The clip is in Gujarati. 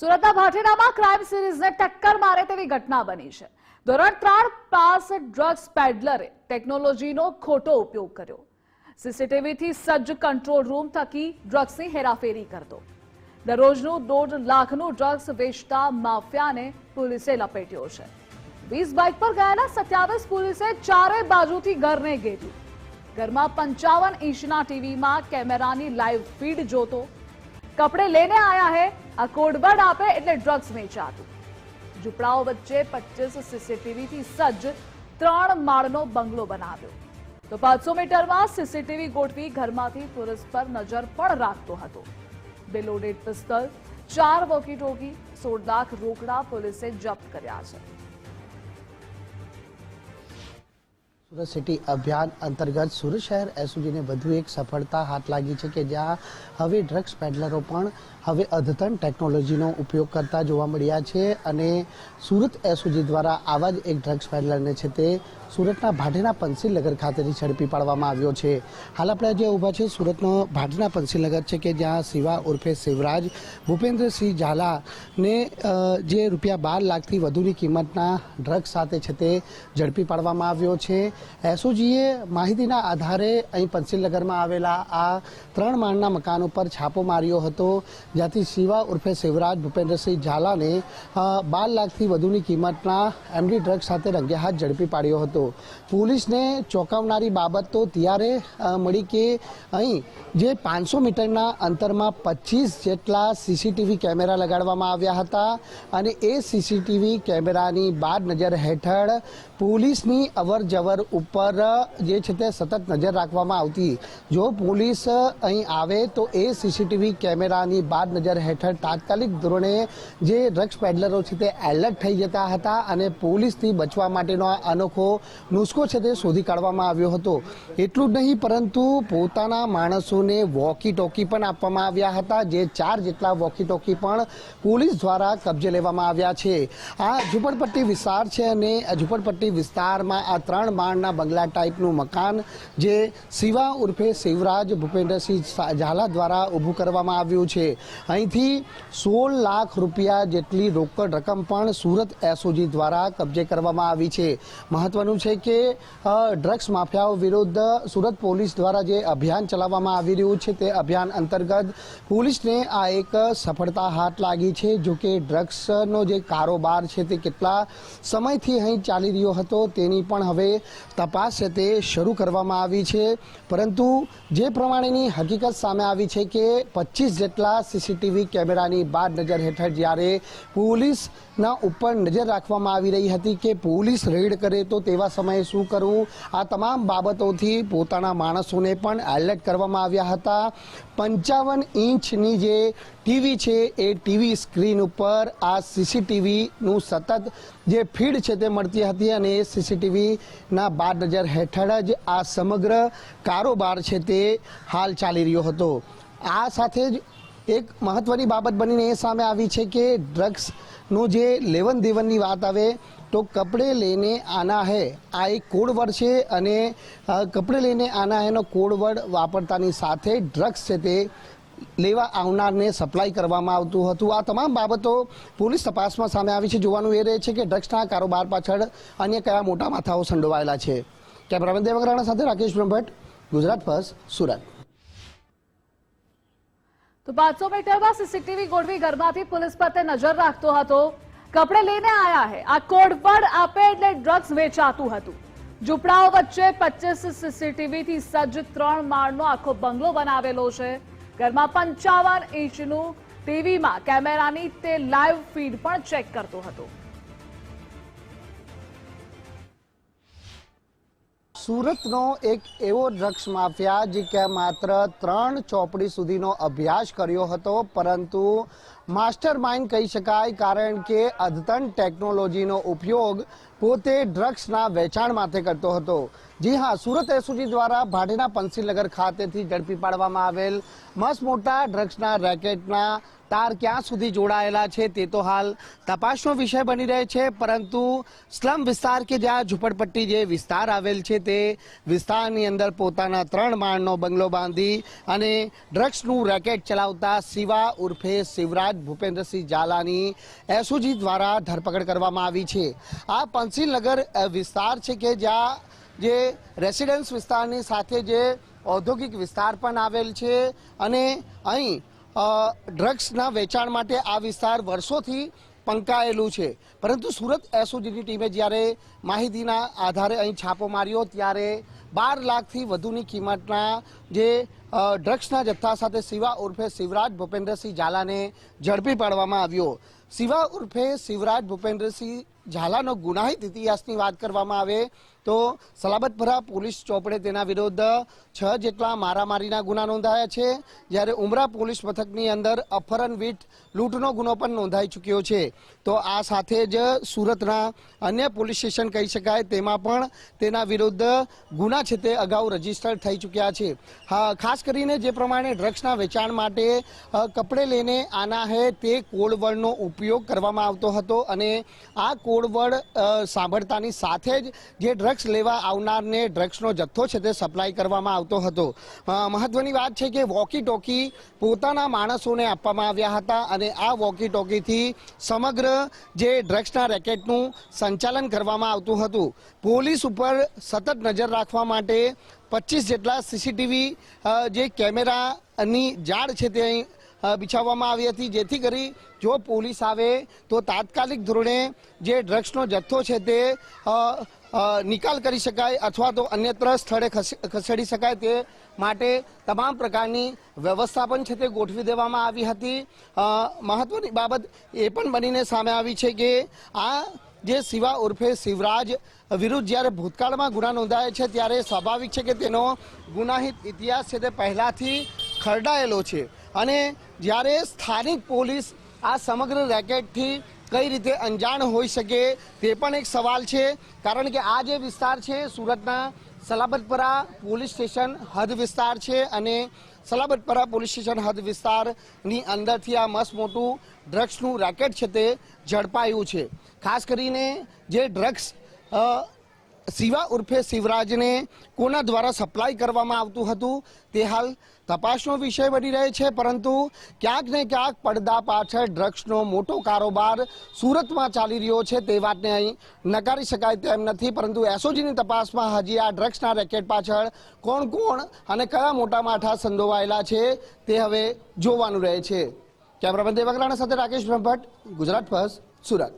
સુરતના ભાટેરામાં ક્રાઇમ સિરીઝને ટક્કર મારે તેવી ઘટના બની છે। ધોરણ 3 પાસ ડ્રગ્સ પેડલરે ટેકનોલોજીનો ખોટો ઉપયોગ કર્યો। સીસીટીવીથી સજ્જ કંટ્રોલ રૂમ થકી ડ્રગ્સની હેરાફેરી કરતો। દરરોજનું 1.5 લાખનું ડ્રગ્સ વેચતા માફિયાને પોલીસે લપેટ્યો છે। 20 બાઇક પર ગયેલા 27 પોલીસે ચારે બાજુથી ઘરને ઘેર્યું। ઘરમાં 55 ઇંચના ટીવીમાં કેમેરાની લાઈવ ફીડ જોતો। कपड़े लेने आया है आ कोडवर्ड आपे એટલે ડ્રગ્સ વેચાતું। ઝૂંપડાઓ વચ્ચે 25 સીસીટીવી થી સજ્જ 3 માળનો બંગલો બનાવ્યો તો 500 મીટરમાં સીસીટીવી ગોઠવી ઘરમાંથી પોલીસ પર નજર પણ રાખતો હતો। બે loaded pistol, 4 walkie talkie, 16 lakh રોકડા પોલીસે જપ્ત કર્યા છે। સુરત સિટી અભિયાન અંતર્ગત સુરત શહેર એસઓજીને વધુ એક સફળતા હાથ લાગી છે કે જ્યાં હવે ડ્રગ્સ પેડલરો પણ હવે અદ્યતન ટેકનોલોજીનો ઉપયોગ કરતા જોવા મળ્યા છે અને સુરત એસઓજી દ્વારા આવા જ એક ડ્રગ્સ પેડલરને છે તે સુરતના ભાટેના પંસીલનગર ખાતેથી ઝડપી પાડવામાં આવ્યો છે। હાલ આપણે જે ઊભા છે સુરતનો ભાટેના પંસીલનગર છે કે જ્યાં શિવા ઉર્ફે શિવરાજ ભૂપેન્દ્રસિંહ ઝાલાને જે રૂપિયા 12 લાખથી વધુની કિંમતના ડ્રગ્સ સાથે છે તે ઝડપી પાડવામાં આવ્યો છે। એસઓજીએ માહિતીના આધારે અહીં પંસીલનગરમાં આવેલા આ 3 માળના મકાન ઉપર છાપો માર્યો હતો જ્યાંથી શિવા ઉર્ફે શિવરાજ ભૂપેન્દ્રસિંહ ઝાલાને 12 લાખથી વધુની કિંમતના એમડી ડ્રગ્સ સાથે રંગે હાથ ઝડપી પાડ્યો હતો। પોલીસને ચોંકાવનારી બાબત તો ત્યારે મળી કે અહીં જે 500 મીટરના અંતરમાં 25 જેટલા સીસીટીવી કેમેરા લગાડવામાં આવ્યા હતા અને એ સીસીટીવી કેમેરાની બાદ નજર હેઠળ પોલીસની અવર જવર ઉપર જે છે તે સતત નજર રાખવામાં આવતી। જો પોલીસ અહીં આવે તો એ સીસીટીવી કેમેરાની બાદ નજર હેઠળ તાત્કાલિક ધોરણે જે ડ્રગ્સ પેડલરો છે તે એલર્ટ થઈ જતા હતા અને પોલીસથી બચવા માટેનો અનોખો નુસ્ખો છે તે શોધી કાઢવામાં આવ્યો હતો। એટલું જ નહીં પરંતુ પોતાના માણસોને વોકી ટોકી પણ આપવામાં આવ્યા હતા જે 4 જેટલા વોકી ટોકી પણ પોલીસ દ્વારા કબજે લેવામાં આવ્યા છે। આ ઝૂંપડપટ્ટી વિસ્તાર છે અને ઝૂંપડપટ્ટી વિસ્તારમાં આ 3 માળના બંગલા ટાઈપનું મકાન જે શિવા ઉર્ફે શિવરાજ ભૂપેન્દ્રસિંહ ઝાલા દ્વારા ઊભું કરવામાં આવ્યું છે। અહીંથી 16 લાખ રૂપિયા જેટલી રોકડ રકમ પણ સુરત એસઓજી દ્વારા કબજે કરવામાં આવી છે। મહત્વનું છે કે ડ્રગ્સ માફિયાઓ વિરુદ્ધ સુરત પોલીસ દ્વારા જે અભિયાન ચલાવવામાં આવી રહ્યું છે તે અભિયાન અંતર્ગત પોલીસને આ એક સફળતા હાથ લાગી છે। જો કે ડ્રગ્સનો જે કારોબાર છે તે કેટલા સમયથી અહીં ચાલી રહ્યો હતો તેની પણ હવે તપાસ છે તે શરૂ કરવામાં આવી છે પરંતુ જે પ્રમાણેની હકીકત સામે આવી છે કે 25 જેટલા સીસીટીવી કેમેરાની બાદ નજર હેઠળ જ્યારે પોલીસના ઉપર નજર રાખવામાં આવી રહી હતી કે પોલીસ રેડ કરે તો તેવા સમયે શું કરવું આ તમામ બાબતોથી પોતાના માણસોને પણ એલર્ટ કરવામાં આવ્યા હતા। 55 ઇંચની જે ટીવી છે એ ટીવી સ્ક્રીન ઉપર આ સીસીટીવીનું સતત જે ફીડ છે તે મળતી હતી અને એ સીસીટીવીના બાદ નજર હેઠળ જ આ સમગ્ર કારોબાર છે તે હાલ ચાલી રહ્યો હતો। આ સાથે જ એક મહત્વની બાબત બનીને એ સામે આવી છે કે ડ્રગ્સનું જે લેવન દેવનની વાત આવે તો કપડે લેને આના હે આ એક કોડવર્ડ છે અને કપડે લેને આના હેનો કોડવર્ડ વાપરતાની સાથે ડ્રગ્સ છે તે લેવા આવનારને સપ્લાય કરવામાં આવતું હતું। આ તમામ બાબતો પોલીસ તપાસમાં સામે આવી છે। જોવાનું એ રહે છે કે ડ્રગ્સના કારોબાર પાછળ અન્ય કયા મોટા માથાઓ સંડોવાયેલા છે। કેમેરામેન દેવગરાણા સાથે રાકેશ બ્રહ્મભટ્ટ, ગુજરાત ફર્સ્ટ, સુરત। તો 500 મીટરમાં સીસીટીવી ગોઠવી ઘરમાંથી પોલીસ પર તે નજર રાખતો હતો। કપડે લેને આયા હે આ કોડવર્ડ આપે એટલે ડ્રગ્સ વેચાતું હતું। ઝૂંપડાઓ વચ્ચે 25 સીસીટીવી થી સજ્જ 3 માળનો આખો બંગલો બનાવેલો છે। ઘરમાં 55 ઇંચનું ટીવીમાં કેમેરાની તે લાઈવ ફીડ પણ ચેક કરતો હતો। સુરતનો એક એવો ડ્રગ્સ માફિયા જે કે માત્ર 3 ચોપડી સુધીનો અભ્યાસ કર્યો હતો પરંતુ માસ્ટર માઇન્ડ કહી શકાય કારણ કે અદ્યતન ટેકનોલોજીનો ઉપયોગ પોતે ડ્રગ્સના વેચાણ માટે કરતો હતો। જી હા, સુરત એસઓજી દ્વારા ભાટેના પંસીલનગર ખાતેથી ઝડપી પાડવામાં આવેલ મસ્ત મોટા ડ્રગ્સના રેકેટના તાર ક્યાં સુધી જોડાયેલા છે તે તો હાલ તપાસનો વિષય બની રહે છે પરંતુ સ્લમ વિસ્તાર કે જ્યાં ઝૂંપડપટ્ટી જે વિસ્તાર આવેલ છે તે વિસ્તારની અંદર પોતાના 3 માળનો બંગલો બાંધી અને ડ્રગ્સનું રેકેટ ચલાવતા શિવા ઉર્ફે શિવરાજ ભૂપેન્દ્રસિંહ ઝાલાની એસઓજી દ્વારા ધરપકડ કરવામાં આવી છે। આ પંચીલનગર વિસ્તાર છે કે જ્યાં જે રેસિડેન્સ વિસ્તારની સાથે જે ઔદ્યોગિક વિસ્તાર પણ આવેલ છે અને અહીં ડ્રગ્સના વેચાણ માટે આ વિસ્તાર વર્ષોથી પંકાયેલું છે, પરંતુ સુરત એસઓજીની ટીમે જ્યારે માહિતીના આધારે અહીં છાપો માર્યો ત્યારે 12 લાખથી વધુની કિંમતના જે ડ્રગ્સના જથ્થા સાથે શિવા ઉર્ફે શિવરાજ ભૂપેન્દ્રસિંહ ઝાલાને ઝડપી પાડવામાં આવ્યો। શિવા ઉર્ફે શિવરાજ ભૂપેન્દ્રસિંહ ઝાલાનો ગુનાહિત ઇતિહાસની વાત કરવામાં આવે તો સલાબતપરા પોલીસ ચોપડે તેના વિરુદ્ધ 6 જેટલા મારામારીના ગુના નોંધાયા છે, જ્યારે ઉમરા પોલીસ મથકની અંદર અપહરણ વીંટ લૂંટનો ગુનો પણ નોંધાઈ ચૂક્યો છે। તો આ સાથે જ સુરતના અન્ય પોલીસ સ્ટેશન કહી શકાય તેમાં પણ તેના વિરુદ્ધ ગુના છે તે અગાઉ રજીસ્ટર્ડ થઈ ચૂક્યા છે। ખાસ કરીને જે પ્રમાણે ડ્રગ્સના વેચાણ માટે કપડે લઈને આના હે તે કોડવર્ડનો ઉપયોગ કરવામાં આવતો હતો અને આ કોડવર્ડ સાંભળતાની સાથે જ જે ડ્રગ્સ લેવા આવનારને ડ્રગ્સનો જથ્થો છે તે સપ્લાય કરવામાં આવતો હતો। મહત્વની વાત છે કે વોકી ટોકી પોતાના માણસોને આપવામાં આવ્યા હતા અને આ વોકી ટોકીથી સમગ્ર જે ડ્રગ્સના રેકેટનું સંચાલન કરવામાં આવતું હતું। પોલીસ ઉપર સતત નજર રાખવા માટે 25 જેટલા સીસીટીવી જે કેમેરાની જાળ છે તે અહીં બિછાવવામાં આવી હતી, જેથી કરી જો પોલીસ આવે તો તાત્કાલિક ધોરણે જે ડ્રગ્સનો જથ્થો છે તે નિકાલ કરી શકાય અથવા તો અન્યત્ર સ્થળે ખસેડી શકાય તે માટે તમામ પ્રકારની વ્યવસ્થા પણ છે તે ગોઠવી દેવામાં આવી હતી। મહત્વની બાબત એ પણ બનીને સામે આવી છે કે આ જે શિવા ઉર્ફે શિવરાજ વિરુદ્ધ જ્યારે ભૂતકાળમાં ગુના નોંધાયા છે ત્યારે સ્વાભાવિક છે કે તેનો ગુનાહિત ઇતિહાસ છે તે પહેલાંથી ખરડાયેલો છે અને જ્યારે સ્થાનિક પોલીસ આ સમગ્ર રેકેટથી કઈ રીતે અંજાણ હોઈ શકે તે પણ એક સવાલ છે, કારણ કે આ જે વિસ્તાર છે સુરતના સલાબતપરા પોલીસ સ્ટેશન હદ વિસ્તાર છે અને સલાબતપરા પોલીસ સ્ટેશન હદ વિસ્તારની અંદરથી આ મસ્ત મોટું ડ્રગ્સનું રેકેટ છે તે ઝડપાયું છે। ખાસ કરીને જે ડ્રગ્સ શિવા ઉર્ફે શિવરાજને કોના દ્વારા સપ્લાય કરવામાં આવતું હતું તે હાલ તપાસનો વિષય બની રહે છે, પરંતુ ક્યાંક ને ક્યાંક પડદા પાછળ ડ્રગ્સનો મોટો કારોબાર સુરતમાં ચાલી રહ્યો છે તે વાતને અહીં નકારી શકાય તેમ નથી, પરંતુ એસઓજીની તપાસમાં હજી આ ડ્રગ્સના રેકેટ પાછળ કોણ કોણ અને કયા મોટા માથા સંડોવાયેલા છે તે હવે જોવાનું રહે છે। કેમેરામેન દેવગરાણા સાથે રાકેશ બ્રહ્મભટ્ટ, ગુજરાત ફર્સ્ટ, સુરત।